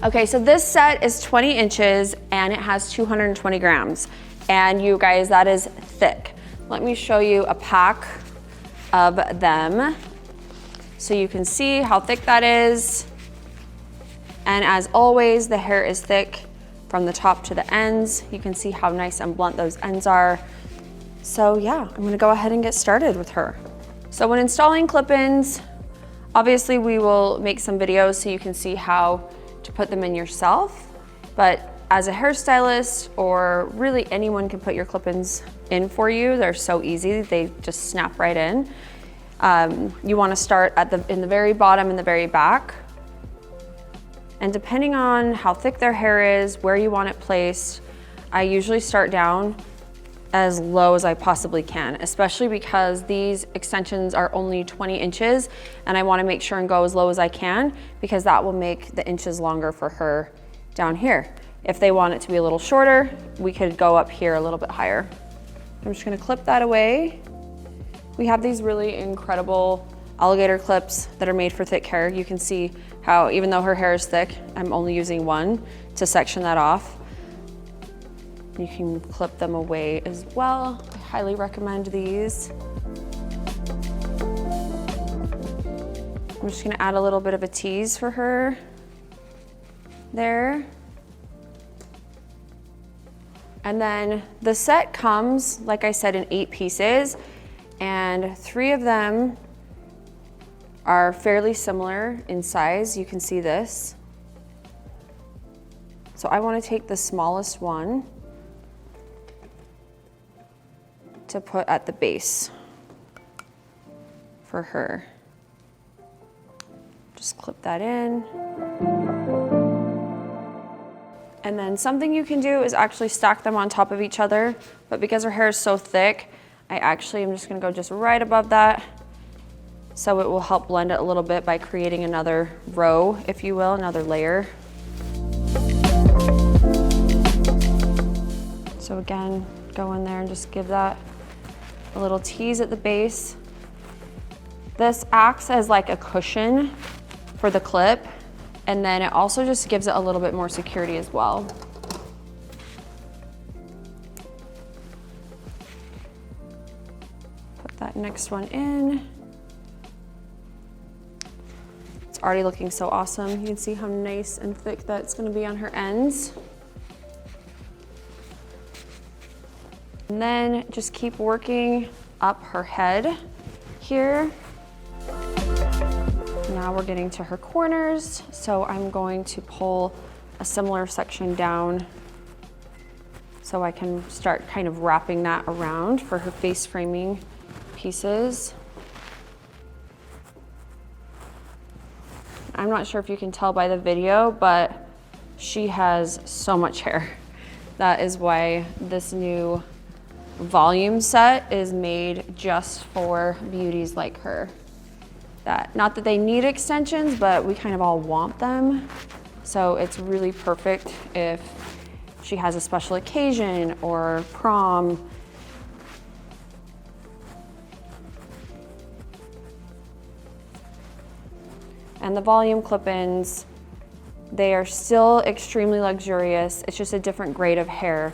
Okay, so this set is 20 inches and it has 220 grams. And you guys, that is thick. Let me show you a pack of them so you can see how thick that is. And as always, the hair is thick from the top to the ends. You can see how nice and blunt those ends are. So yeah, I'm gonna go ahead and get started with her. So when installing clip-ins, obviously we will make some videos so you can see how to put them in yourself. But as a hairstylist, or really anyone can put your clip-ins in for you. They're so easy, they just snap right in. You wanna start in the very bottom and the very back. And depending on how thick their hair is, where you want it placed, I usually start down as low as I possibly can, especially because these extensions are only 20 inches and I wanna make sure and go as low as I can because that will make the inches longer for her down here. If they want it to be a little shorter, we could go up here a little bit higher. I'm just gonna clip that away. We have these really incredible alligator clips that are made for thick hair. You can see how even though her hair is thick, I'm only using one to section that off. You can clip them away as well. I highly recommend these. I'm just gonna add a little bit of a tease for her there. And then the set comes, like I said, in 8 pieces, and 3 of them are fairly similar in size. You can see this. So I want to take the smallest one to put at the base for her. Just clip that in. And then something you can do is actually stack them on top of each other, but because her hair is so thick, I'm just gonna go just right above that, so it will help blend it a little bit by creating another row, if you will, another layer. So again, go in there and just give that a little tease at the base. This acts as like a cushion for the clip, and then it also just gives it a little bit more security as well. Put that next one in. It's already looking so awesome. You can see how nice and thick that's gonna be on her ends. And then just keep working up her head here. Now we're getting to her corners, so I'm going to pull a similar section down so I can start kind of wrapping that around for her face framing pieces. I'm not sure if you can tell by the video, but she has so much hair. That is why this new volume set is made just for beauties like her. Not that they need extensions, but we kind of all want them. So it's really perfect if she has a special occasion or prom. And the volume clip-ins, they are still extremely luxurious. It's just a different grade of hair.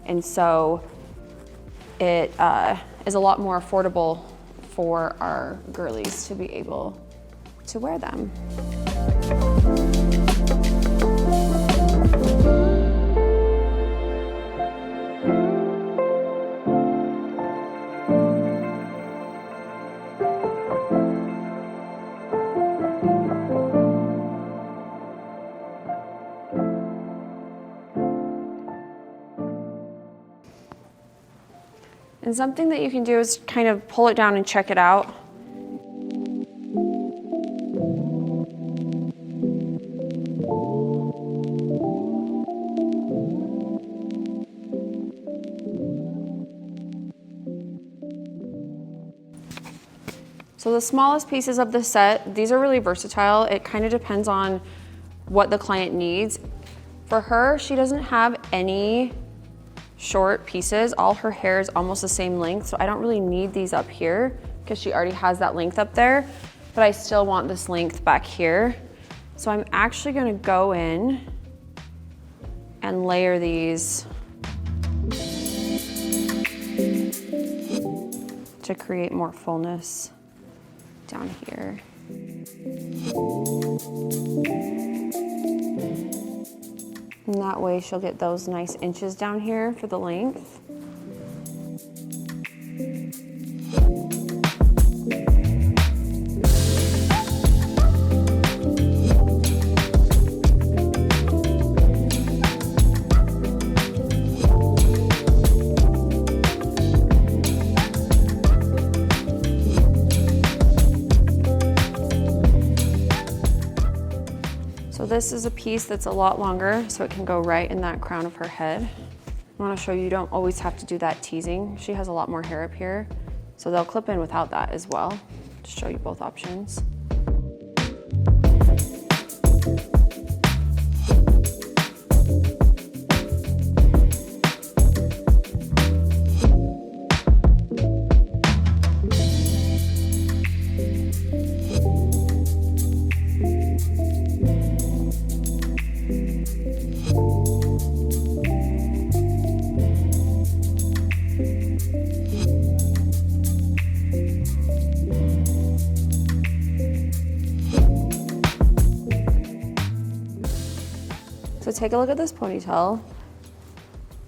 And so it is a lot more affordable for our girlies to be able to wear them. And something that you can do is kind of pull it down and check it out. So the smallest pieces of the set, these are really versatile. It kind of depends on what the client needs. For her, she doesn't have any short pieces. All her hair is almost the same length, so I don't really need these up here because she already has that length up there, but I still want this length back here. So I'm actually gonna go in and layer these to create more fullness down here. And that way she'll get those nice inches down here for the length. So this is a piece that's a lot longer, so it can go right in that crown of her head. I want to show you don't always have to do that teasing. She has a lot more hair up here, so they'll clip in without that as well. To show you both options. So take a look at this ponytail.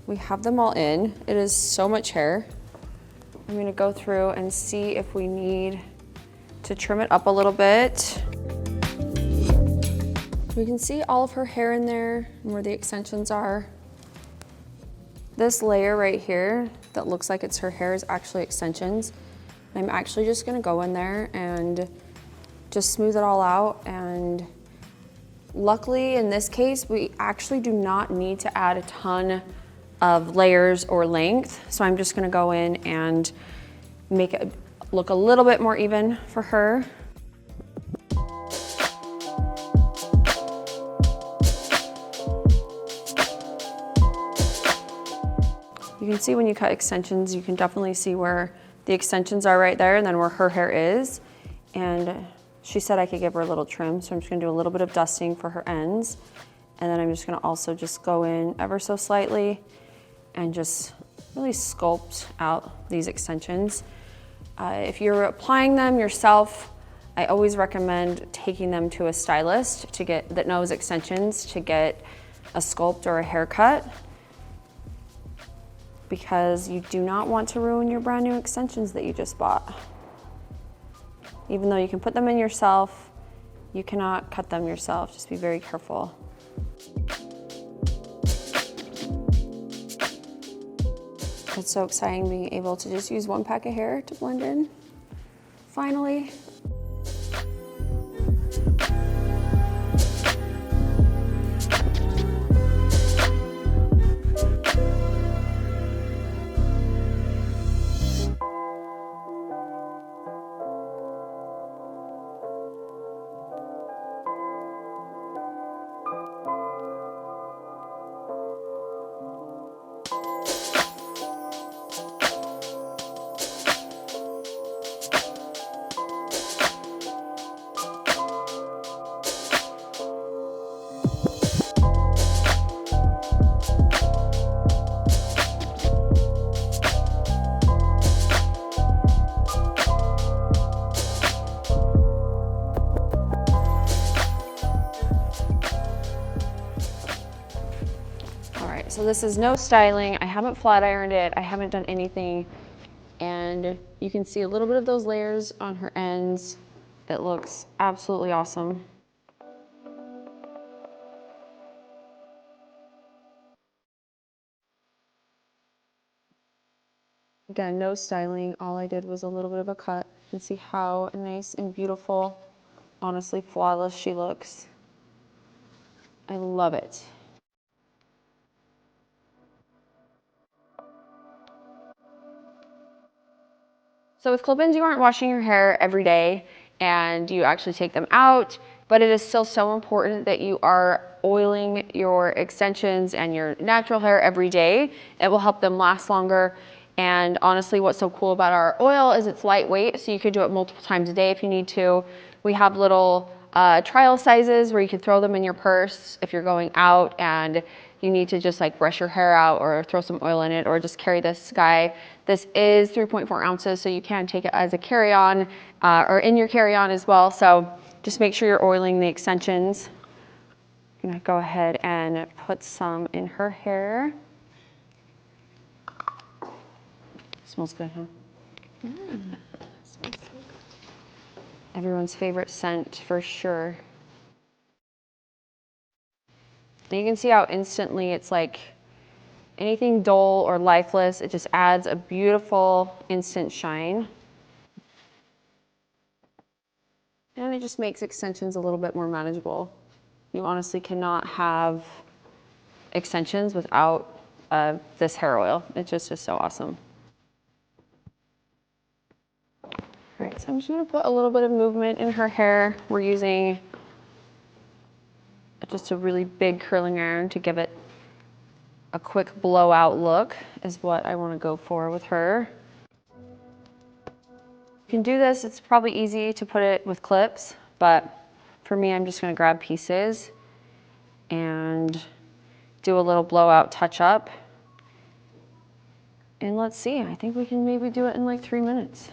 We have them all in. It is so much hair. I'm gonna go through and see if we need to trim it up a little bit. We can see all of her hair in there and where the extensions are. This layer right here that looks like it's her hair is actually extensions. I'm actually just gonna go in there and just smooth it all out. And luckily in this case, we actually do not need to add a ton of layers or length. So I'm just gonna go in and make it look a little bit more even for her. You can see when you cut extensions, you can definitely see where the extensions are right there and then where her hair is. And she said I could give her a little trim, so I'm just gonna do a little bit of dusting for her ends. And then I'm just gonna also just go in ever so slightly and just really sculpt out these extensions. If you're applying them yourself, I always recommend taking them to a stylist that knows extensions to get a sculpt or a haircut, because you do not want to ruin your brand new extensions that you just bought. Even though you can put them in yourself, you cannot cut them yourself. Just be very careful. It's so exciting being able to just use one pack of hair to blend in, finally. So this is no styling. I haven't flat ironed it. I haven't done anything. And you can see a little bit of those layers on her ends. It looks absolutely awesome. Again, no styling. All I did was a little bit of a cut. You can see how nice and beautiful, honestly flawless she looks. I love it. So with clip-ins, you aren't washing your hair every day and you actually take them out, but it is still so important that you are oiling your extensions and your natural hair every day. It will help them last longer. And honestly, what's so cool about our oil is it's lightweight, so you can do it multiple times a day if you need to. We have little trial sizes where you can throw them in your purse if you're going out and you need to just like brush your hair out or throw some oil in it or just carry this guy. This is 3.4 ounces, so you can take it as a carry-on or in your carry-on as well. So just make sure you're oiling the extensions. I'm gonna go ahead and put some in her hair. Smells good, huh? Smells good. Everyone's favorite scent for sure. And you can see how instantly it's like anything dull or lifeless, it just adds a beautiful instant shine. And it just makes extensions a little bit more manageable. You honestly cannot have extensions without this hair oil. It just is so awesome. All right, so I'm just gonna put a little bit of movement in her hair. We're using just a really big curling iron to give it a quick blowout look is what I wanna go for with her. You can do this, it's probably easy to put it with clips, but for me, I'm just gonna grab pieces and do a little blowout touch up. And let's see, I think we can maybe do it in like 3 minutes.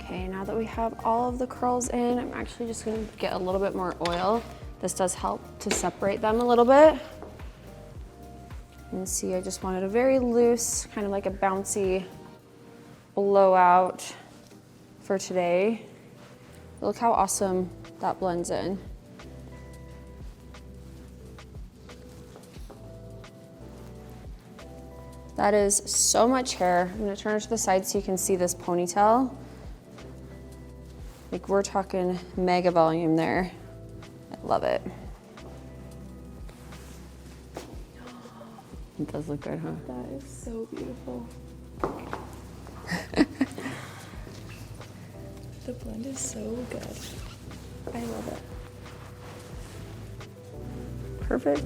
Okay, now that we have all of the curls in, I'm actually just gonna get a little bit more oil. This does help to separate them a little bit. And see, I just wanted a very loose, kind of like a bouncy blowout for today. Look how awesome that blends in. That is so much hair. I'm gonna turn it to the side so you can see this ponytail. Like, we're talking mega volume there. I love it. It does look good, huh? That is so beautiful. The blend is so good. I love it. Perfect.